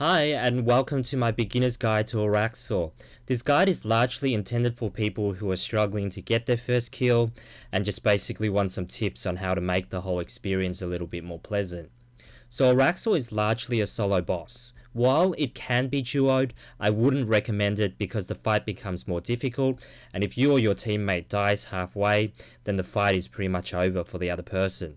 Hi, and welcome to my beginner's guide to Araxxor. This guide is largely intended for people who are struggling to get their first kill and just basically want some tips on how to make the whole experience a little bit more pleasant. So Araxxor is largely a solo boss. While it can be duoed, I wouldn't recommend it because the fight becomes more difficult, and if you or your teammate dies halfway, then the fight is pretty much over for the other person.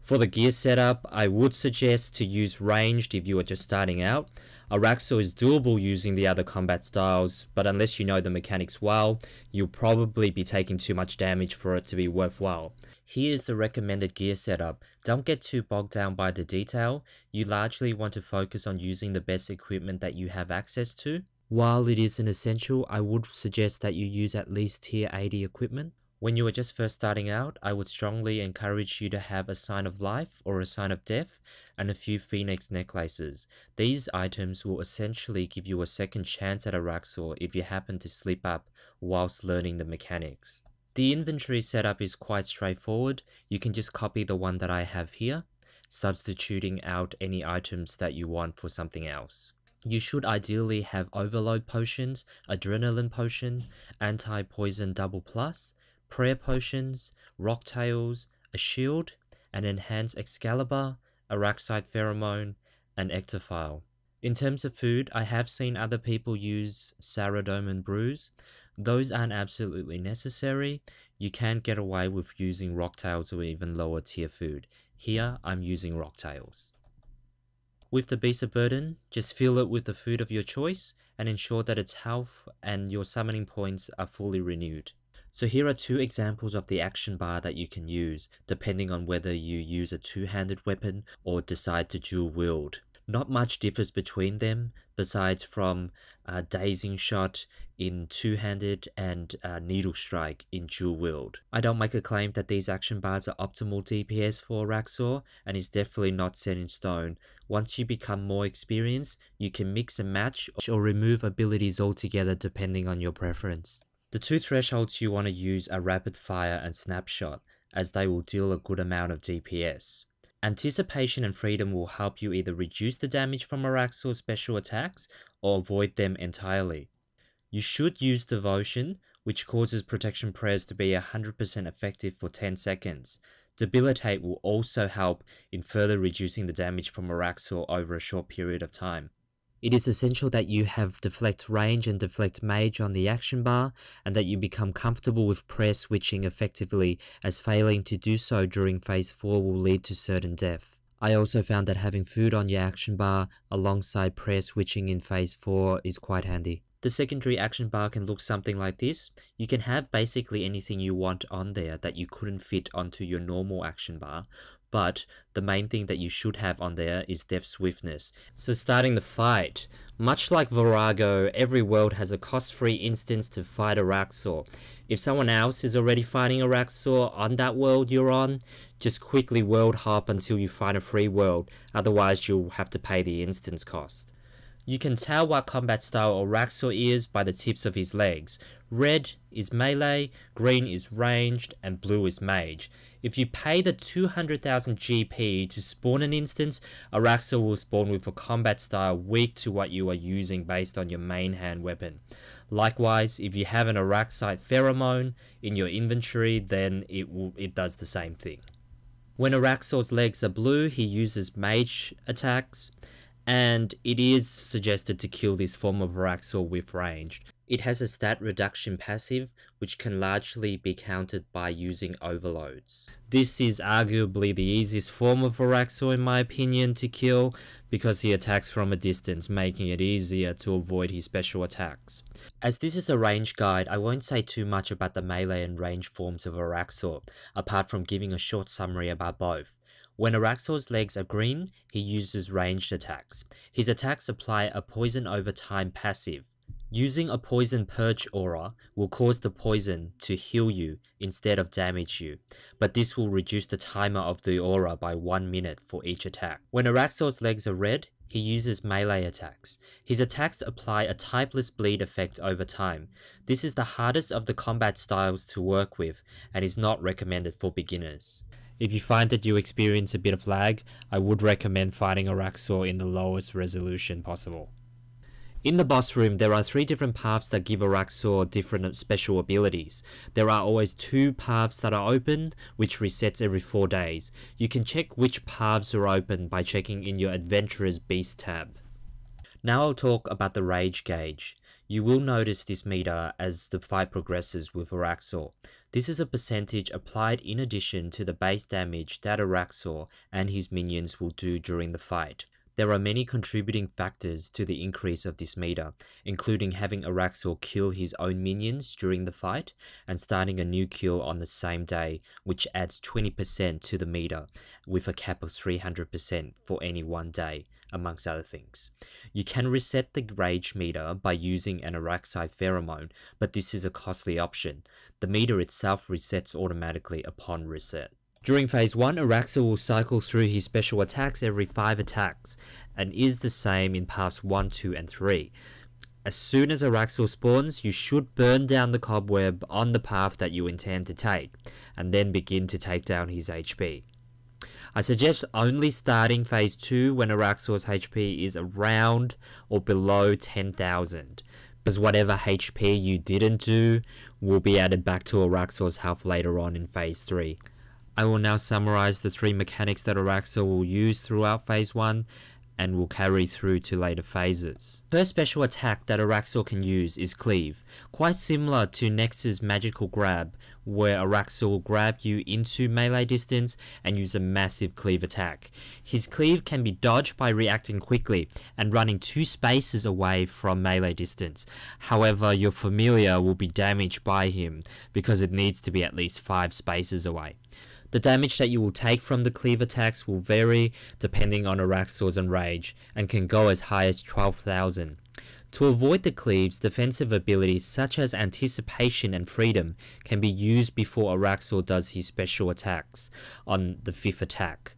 For the gear setup, I would suggest to use ranged if you are just starting out. Araxxor is doable using the other combat styles, but unless you know the mechanics well, you'll probably be taking too much damage for it to be worthwhile. Here's the recommended gear setup. Don't get too bogged down by the detail. You largely want to focus on using the best equipment that you have access to. While it is an essential, I would suggest that you use at least tier 80 equipment. When you are just first starting out, I would strongly encourage you to have a sign of life or a sign of death and a few phoenix necklaces. These items will essentially give you a second chance at Araxxor if you happen to slip up whilst learning the mechanics. The inventory setup is quite straightforward. You can just copy the one that I have here, substituting out any items that you want for something else. You should ideally have overload potions, adrenaline potion, anti-poison double plus, prayer potions, rock tails, a shield, an enhanced Excalibur, Araxxite pheromone, and ectophile. In terms of food, I have seen other people use Saradome and brews. Those aren't absolutely necessary. You can get away with using rock tails or even lower tier food. Here, I'm using rock tails. With the Beast of Burden, just fill it with the food of your choice and ensure that its health and your summoning points are fully renewed. So here are two examples of the action bar that you can use, depending on whether you use a two-handed weapon or decide to dual wield. Not much differs between them, besides from Dazing Shot in two-handed and Needle Strike in dual wield. I don't make a claim that these action bars are optimal DPS for Araxxor, and is definitely not set in stone. Once you become more experienced, you can mix and match or remove abilities altogether depending on your preference. The two thresholds you want to use are Rapid Fire and Snapshot, as they will deal a good amount of DPS. Anticipation and Freedom will help you either reduce the damage from Araxxor's special attacks or avoid them entirely. You should use Devotion, which causes Protection Prayers to be 100% effective for 10 seconds. Debilitate will also help in further reducing the damage from Araxxor over a short period of time. It is essential that you have Deflect Range and Deflect Mage on the action bar, and that you become comfortable with prayer switching effectively, as failing to do so during phase 4 will lead to certain death. I also found that having food on your action bar alongside prayer switching in phase 4 is quite handy. The secondary action bar can look something like this. You can have basically anything you want on there that you couldn't fit onto your normal action bar, but the main thing that you should have on there is Death Swiftness. So starting the fight, much like Virago, every world has a cost-free instance to fight Araxxor. If someone else is already fighting Araxxor on that world you're on, just quickly world hop until you find a free world, otherwise you'll have to pay the instance cost. You can tell what combat style Araxxor is by the tips of his legs. Red is melee, green is ranged, and blue is mage. If you pay the 200,000 GP to spawn an instance, Araxxor will spawn with a combat style weak to what you are using based on your main hand weapon. Likewise, if you have an Araxxite pheromone in your inventory, then it does the same thing. When Araxxor's legs are blue, he uses mage attacks, and it is suggested to kill this form of Araxxor with ranged. It has a stat reduction passive, which can largely be countered by using overloads. This is arguably the easiest form of Araxxor in my opinion to kill, because he attacks from a distance, making it easier to avoid his special attacks. As this is a range guide, I won't say too much about the melee and range forms of Araxxor, apart from giving a short summary about both. When Araxxor's legs are green, he uses ranged attacks. His attacks apply a poison over time passive. Using a poison purge aura will cause the poison to heal you instead of damage you, but this will reduce the timer of the aura by 1 minute for each attack. When Araxxor's legs are red, he uses melee attacks. His attacks apply a typeless bleed effect over time. This is the hardest of the combat styles to work with and is not recommended for beginners. If you find that you experience a bit of lag, I would recommend fighting Araxxor in the lowest resolution possible. In the boss room, there are 3 different paths that give Araxxor different special abilities. There are always 2 paths that are open, which resets every 4 days. You can check which paths are open by checking in your Adventurer's Beast tab. Now I'll talk about the rage gauge. You will notice this meter as the fight progresses with Araxxor. This is a percentage applied in addition to the base damage that Araxxor and his minions will do during the fight. There are many contributing factors to the increase of this meter, including having Araxxor kill his own minions during the fight and starting a new kill on the same day, which adds 20% to the meter, with a cap of 300% for any one day, amongst other things. You can reset the rage meter by using an Araxxor pheromone, but this is a costly option. The meter itself resets automatically upon reset. During phase 1, Araxxor will cycle through his special attacks every 5 attacks, and is the same in paths 1, 2, and 3. As soon as Araxxor spawns, you should burn down the cobweb on the path that you intend to take, and then begin to take down his HP. I suggest only starting phase 2 when Araxxor's HP is around or below 10,000, because whatever HP you didn't do will be added back to Araxxor's health later on in phase 3. I will now summarize the 3 mechanics that Araxxor will use throughout phase 1 and will carry through to later phases. First special attack that Araxxor can use is CLEAVE, quite similar to Nex's magical grab, where Araxxor will grab you into melee distance and use a massive cleave attack. His cleave can be dodged by reacting quickly and running 2 spaces away from melee distance. However, your familiar will be damaged by him because it needs to be at least 5 spaces away. The damage that you will take from the cleave attacks will vary depending on Araxxor's enrage and can go as high as 12,000. To avoid the cleaves, defensive abilities such as Anticipation and Freedom can be used before Araxxor does his special attacks on the 5th attack.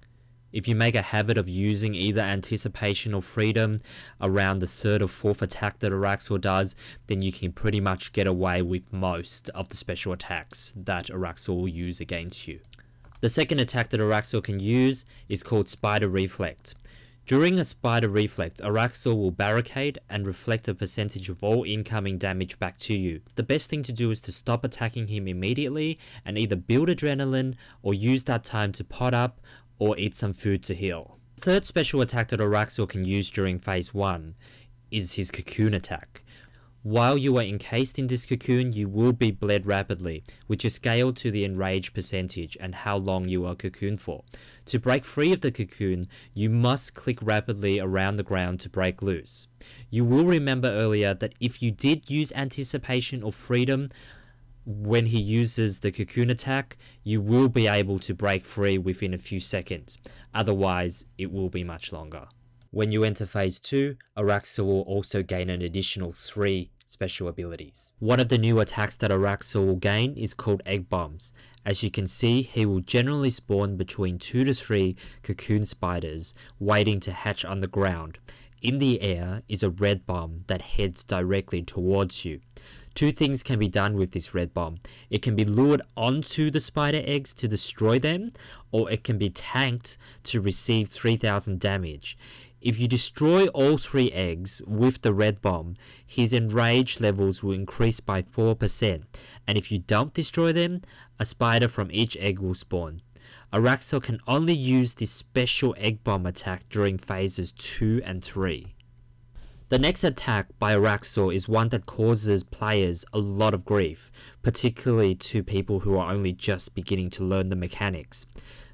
If you make a habit of using either Anticipation or Freedom around the 3rd or 4th attack that Araxxor does, then you can pretty much get away with most of the special attacks that Araxxor will use against you. The second attack that Araxxor can use is called Spider Reflect. During a Spider Reflect, Araxxor will barricade and reflect a percentage of all incoming damage back to you. The best thing to do is to stop attacking him immediately and either build adrenaline or use that time to pot up or eat some food to heal. The third special attack that Araxxor can use during phase 1 is his Cocoon attack. While you are encased in this cocoon, you will be bled rapidly, which is scaled to the enrage percentage and how long you are cocooned for. To break free of the cocoon, you must click rapidly around the ground to break loose. You will remember earlier that if you did use Anticipation or Freedom when he uses the cocoon attack, you will be able to break free within a few seconds. Otherwise, it will be much longer. When you enter phase 2, Araxxor will also gain an additional 3 special abilities. One of the new attacks that Araxxor will gain is called Egg Bombs. As you can see, he will generally spawn between 2 to 3 cocoon spiders waiting to hatch on the ground. In the air is a red bomb that heads directly towards you. 2 things can be done with this red bomb. It can be lured onto the spider eggs to destroy them, or it can be tanked to receive 3,000 damage. If you destroy all 3 eggs with the red bomb, his enrage levels will increase by 4%, and if you don't destroy them, a spider from each egg will spawn. Araxxor can only use this special egg bomb attack during phases 2 and 3. The next attack by Araxxor is one that causes players a lot of grief, particularly to people who are only just beginning to learn the mechanics.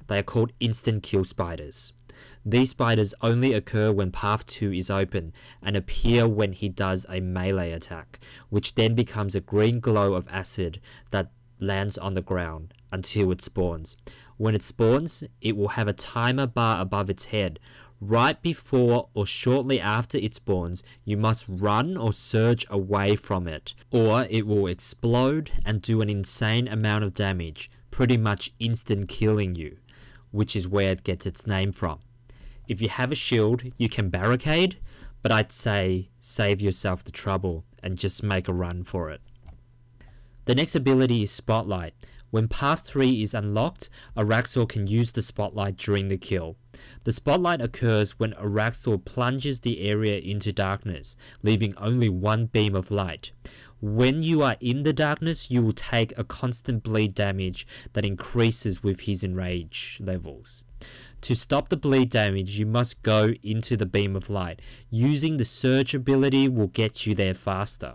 They are called instant kill spiders. These spiders only occur when path 2 is open and appear when he does a melee attack, which then becomes a green glow of acid that lands on the ground until it spawns. When it spawns, it will have a timer bar above its head. Right before or shortly after it spawns, you must run or surge away from it, or it will explode and do an insane amount of damage, pretty much instant killing you, which is where it gets its name from. If you have a shield, you can barricade, but I'd say save yourself the trouble and just make a run for it. The next ability is Spotlight. When Path 3 is unlocked, Araxxor can use the spotlight during the kill. The spotlight occurs when Araxxor plunges the area into darkness, leaving only one beam of light. When you are in the darkness, you will take a constant bleed damage that increases with his enrage levels. To stop the bleed damage, you must go into the beam of light. Using the surge ability will get you there faster.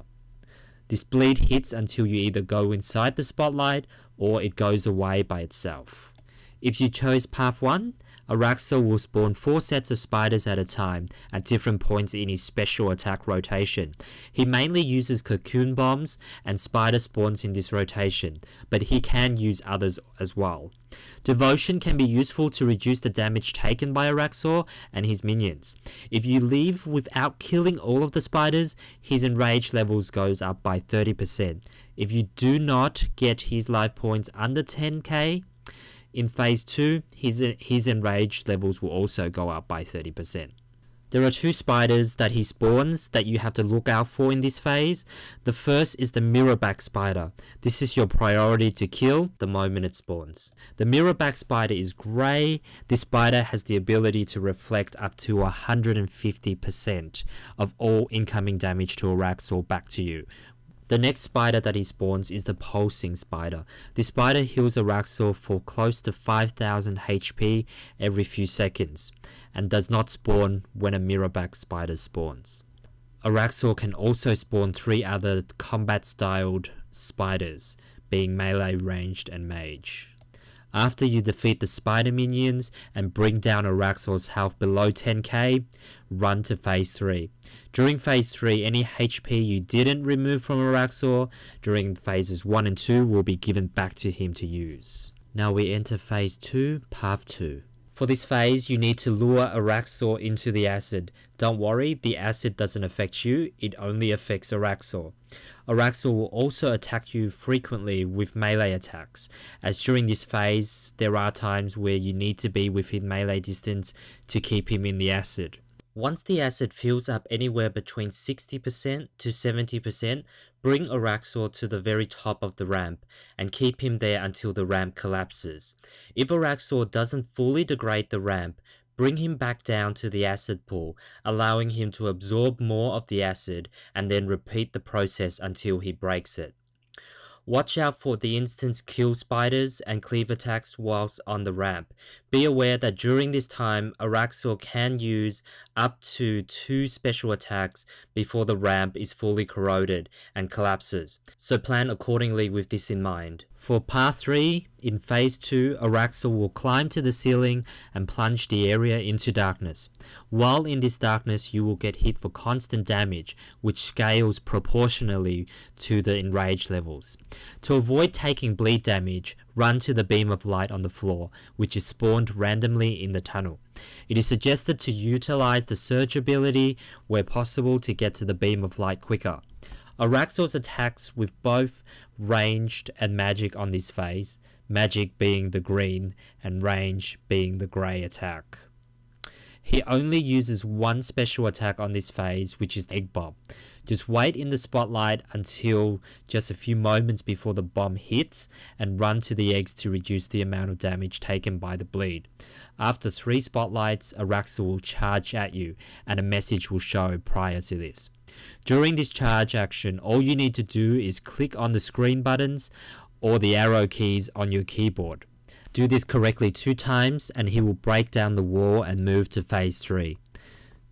This bleed hits until you either go inside the spotlight or it goes away by itself. If you chose Path 1, Araxxor will spawn 4 sets of spiders at a time at different points in his special attack rotation. He mainly uses cocoon bombs and spider spawns in this rotation, but he can use others as well. Devotion can be useful to reduce the damage taken by Araxxor and his minions. If you leave without killing all of the spiders, his enrage levels goes up by 30%. If you do not get his life points under 10k, in Phase 2, his enrage levels will also go up by 30%. There are 2 spiders that he spawns that you have to look out for in this phase. The first is the mirrorback spider. This is your priority to kill the moment it spawns. The mirrorback spider is grey. This spider has the ability to reflect up to 150% of all incoming damage to Araxxor back to you. The next spider that he spawns is the pulsing spider. This spider heals Araxxor for close to 5000 HP every few seconds, and does not spawn when a mirrorback spider spawns. Araxxor can also spawn 3 other combat styled spiders, being melee, ranged and mage. After you defeat the spider minions and bring down Araxxor's health below 10k, run to Phase 3. During Phase 3, any HP you didn't remove from Araxxor during Phases 1 and 2 will be given back to him to use. Now we enter Phase 2, Path 2. For this phase, you need to lure Araxxor into the acid. Don't worry, the acid doesn't affect you, it only affects Araxxor. Araxxor will also attack you frequently with melee attacks, as during this phase, there are times where you need to be within melee distance to keep him in the acid. Once the acid fills up anywhere between 60% to 70%, bring Araxxor to the very top of the ramp and keep him there until the ramp collapses. If Araxxor doesn't fully degrade the ramp, bring him back down to the acid pool, allowing him to absorb more of the acid and then repeat the process until he breaks it. Watch out for the instant kill spiders and cleave attacks whilst on the ramp. Be aware that during this time, Araxxor can use up to 2 special attacks before the ramp is fully corroded and collapses, so plan accordingly with this in mind. For Path 3, in Phase 2, Araxxor will climb to the ceiling and plunge the area into darkness. While in this darkness, you will get hit for constant damage, which scales proportionally to the enrage levels. To avoid taking bleed damage, run to the beam of light on the floor, which is spawned randomly in the tunnel. It is suggested to utilize the surge ability where possible to get to the beam of light quicker. Araxxor's attacks with both ranged and magic on this phase, magic being the green and range being the grey attack. He only uses 1 special attack on this phase, which is the egg bomb. Just wait in the spotlight until just a few moments before the bomb hits and run to the eggs to reduce the amount of damage taken by the bleed. After 3 spotlights, Araxxor will charge at you and a message will show prior to this. During this charge action, all you need to do is click on the screen buttons or the arrow keys on your keyboard. Do this correctly 2 times and he will break down the wall and move to Phase 3.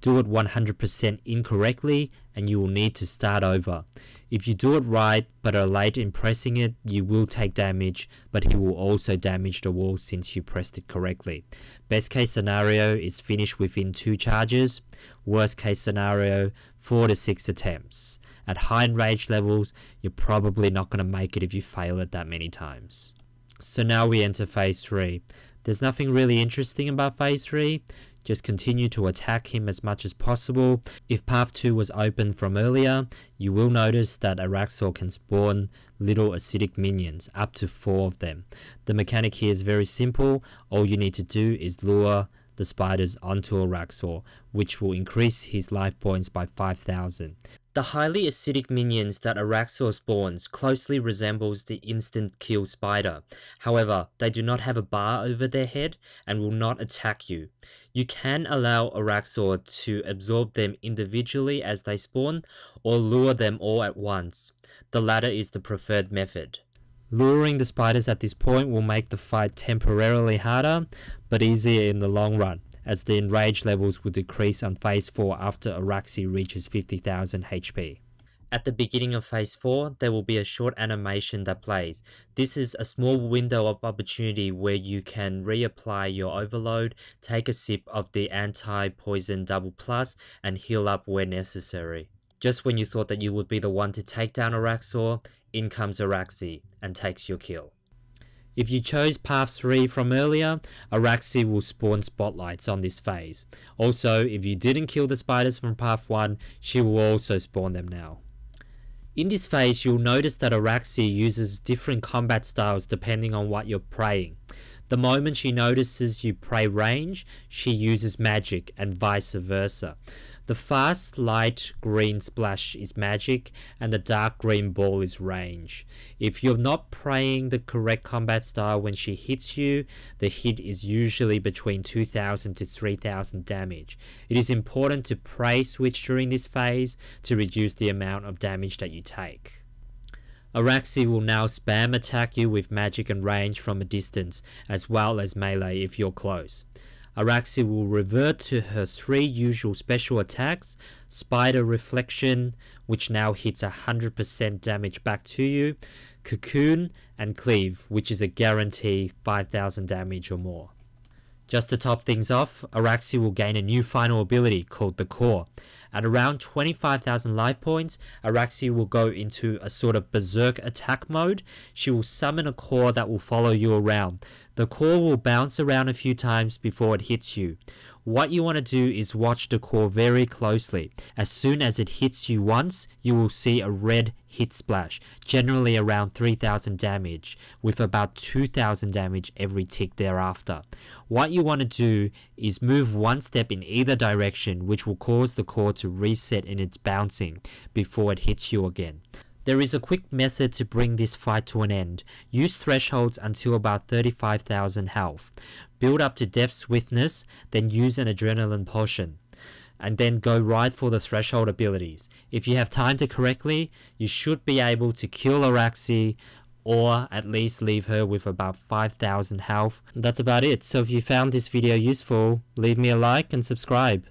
Do it 100% incorrectly and you will need to start over. If you do it right but are late in pressing it, you will take damage, but he will also damage the wall since you pressed it correctly. Best case scenario is finish within 2 charges. Worst case scenario, 4 to 6 attempts. At high enrage levels, you're probably not going to make it if you fail it that many times. So now we enter Phase 3. There's nothing really interesting about Phase 3. Just continue to attack him as much as possible. If Path 2 was open from earlier, you will notice that Araxxor can spawn little acidic minions, up to 4 of them. The mechanic here is very simple. All you need to do is lure the spiders onto Araxxor, which will increase his life points by 5000. The highly acidic minions that Araxxor spawns closely resembles the instant kill spider. However, they do not have a bar over their head and will not attack you. You can allow Araxxor to absorb them individually as they spawn, or lure them all at once. The latter is the preferred method. Luring the spiders at this point will make the fight temporarily harder, but easier in the long run, as the enrage levels will decrease on Phase 4 after Araxxor reaches 50,000 HP. At the beginning of Phase 4, there will be a short animation that plays. This is a small window of opportunity where you can reapply your overload, take a sip of the anti-poison double plus, and heal up where necessary. Just when you thought that you would be the one to take down Araxxor, in comes Araxxor and takes your kill. If you chose Path 3 from earlier, Araxxor will spawn spotlights on this phase. Also, if you didn't kill the spiders from Path 1, she will also spawn them now. In this phase, you'll notice that Araxxor uses different combat styles depending on what you're praying. The moment she notices you pray range, she uses magic and vice versa. The fast light green splash is magic and the dark green ball is range. If you're not praying the correct combat style when she hits you, the hit is usually between 2000 to 3000 damage. It is important to pray switch during this phase to reduce the amount of damage that you take. Araxxor will now spam attack you with magic and range from a distance, as well as melee if you're close. Araxxor will revert to her 3 usual special attacks, Spider Reflection, which now hits 100% damage back to you, Cocoon, and Cleave, which is a guarantee 5000 damage or more. Just to top things off, Araxxor will gain a new final ability called the Core. At around 25,000 life points, Araxxor will go into a sort of berserk attack mode. She will summon a core that will follow you around. The core will bounce around a few times before it hits you. What you want to do is watch the core very closely. As soon as it hits you once, you will see a red hit splash, generally around 3000 damage, with about 2000 damage every tick thereafter. What you want to do is move one step in either direction, which will cause the core to reset in its bouncing before it hits you again. There is a quick method to bring this fight to an end. Use thresholds until about 35,000 health. Build up to Death Swiftness, then use an Adrenaline Potion. And then go right for the threshold abilities. If you have timed it correctly, you should be able to kill Araxxor, or at least leave her with about 5,000 health. That's about it. So if you found this video useful, leave me a like and subscribe.